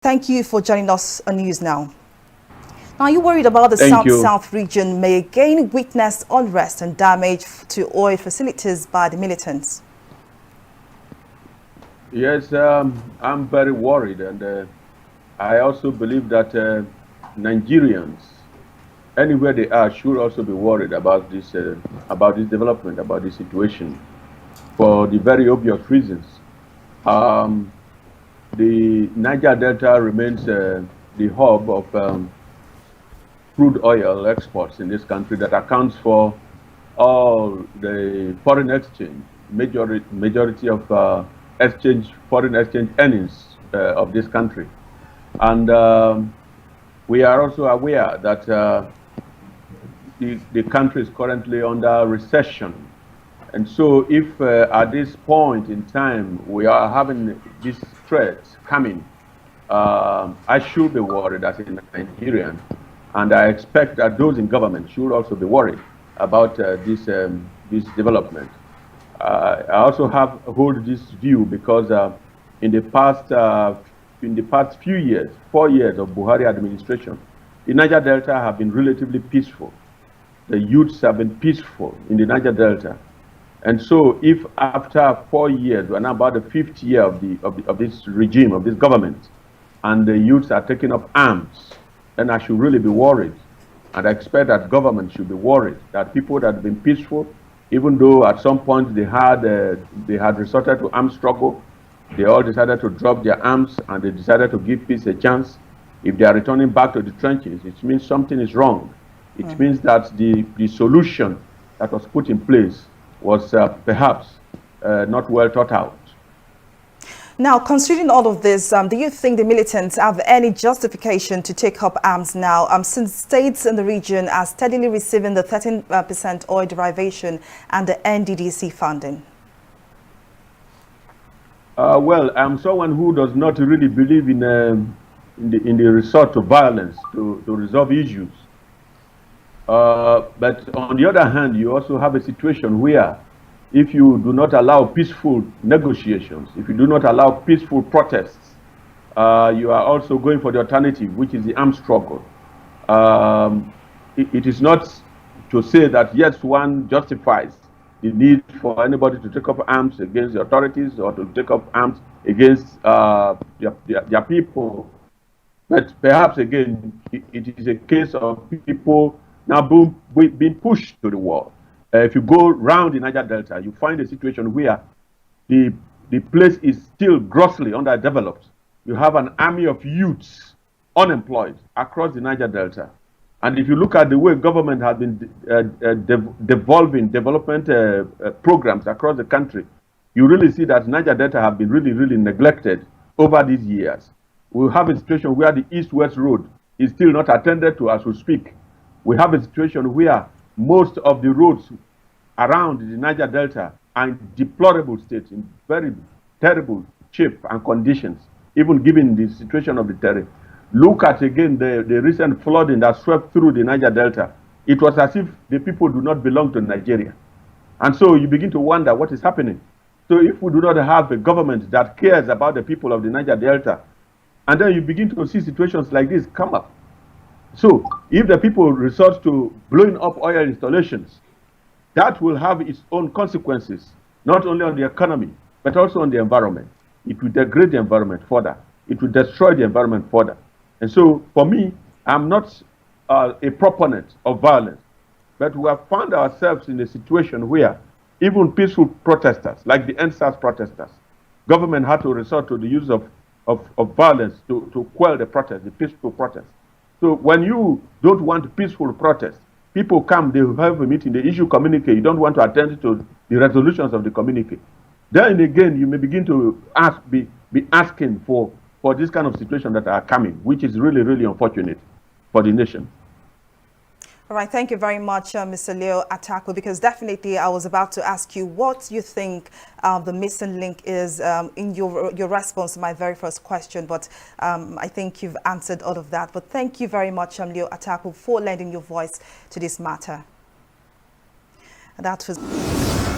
Thank you for joining us on News Now. Now, are you worried about the South-South region may again witness unrest and damage to oil facilities by the militants? Yes, I'm very worried, and I also believe that Nigerians, anywhere they are, should also be worried about this development, about this situation, for the very obvious reasons. The Niger Delta remains the hub of crude oil exports in this country that accounts for all the foreign exchange, majority of foreign exchange earnings of this country. And we are also aware that the country is currently under recession. And so if at this point in time we are having this threat coming, I should be worried as a Nigerian. And I expect that those in government should also be worried about this development. I also hold this view because in the past few years, 4 years of Buhari administration, the Niger Delta have been relatively peaceful. The youths have been peaceful in the Niger Delta. And so if after 4 years, we're now about the 5th year of this regime, of this government, and the youths are taking up arms, then I should really be worried. And I expect that government should be worried that people that have been peaceful, even though at some point they had resorted to armed struggle, they all decided to drop their arms and they decided to give peace a chance. If they are returning back to the trenches, it means something is wrong. It means that the solution that was put in place was perhaps not well thought out. Now, considering all of this, do you think the militants have any justification to take up arms now, since states in the region are steadily receiving the 13% oil derivation and the NDDC funding? Well, I'm someone who does not really believe in the resort to violence to resolve issues. But on the other hand, you also have a situation where if you do not allow peaceful negotiations, if you do not allow peaceful protests, you are also going for the alternative, which is the armed struggle. It is not to say that, yes, one justifies the need for anybody to take up arms against the authorities or to take up arms against their people. But perhaps, again, it is a case of people now being pushed to the wall. If you go around the Niger Delta, you find a situation where the place is still grossly underdeveloped. You have an army of youths unemployed across the Niger Delta. And if you look at the way government has been development programs across the country, you really see that Niger Delta have been really, really neglected over these years. We have a situation where the east-west road is still not attended to as we speak. We have a situation where most of the roads around the Niger Delta are in deplorable states, in very terrible shape and conditions, even given the situation of the terrain. Look at again the recent flooding that swept through the Niger Delta. It was as if the people do not belong to Nigeria. And so you begin to wonder what is happening. So if we do not have a government that cares about the people of the Niger Delta, and then you begin to see situations like this come up. So if the people resort to blowing up oil installations, that will have its own consequences, not only on the economy, but also on the environment. It will degrade the environment further. It will destroy the environment further. And so for me, I'm not a proponent of violence, but we have found ourselves in a situation where even peaceful protesters, like the NSAS protesters, government had to resort to the use of violence to quell the protest, the peaceful protest. So when you don't want peaceful protest, people come, they have a meeting, they issue communique, you don't want to attend to the resolutions of the communique. Then again, you may begin to be asking for this kind of situation that are coming, which is really, really unfortunate for the nation. All right, thank you very much, Mr. Leo Ataku, because definitely I was about to ask you what you think the missing link is in your response to my very first question, but I think you've answered all of that. But thank you very much, Leo Ataku, for lending your voice to this matter. That was...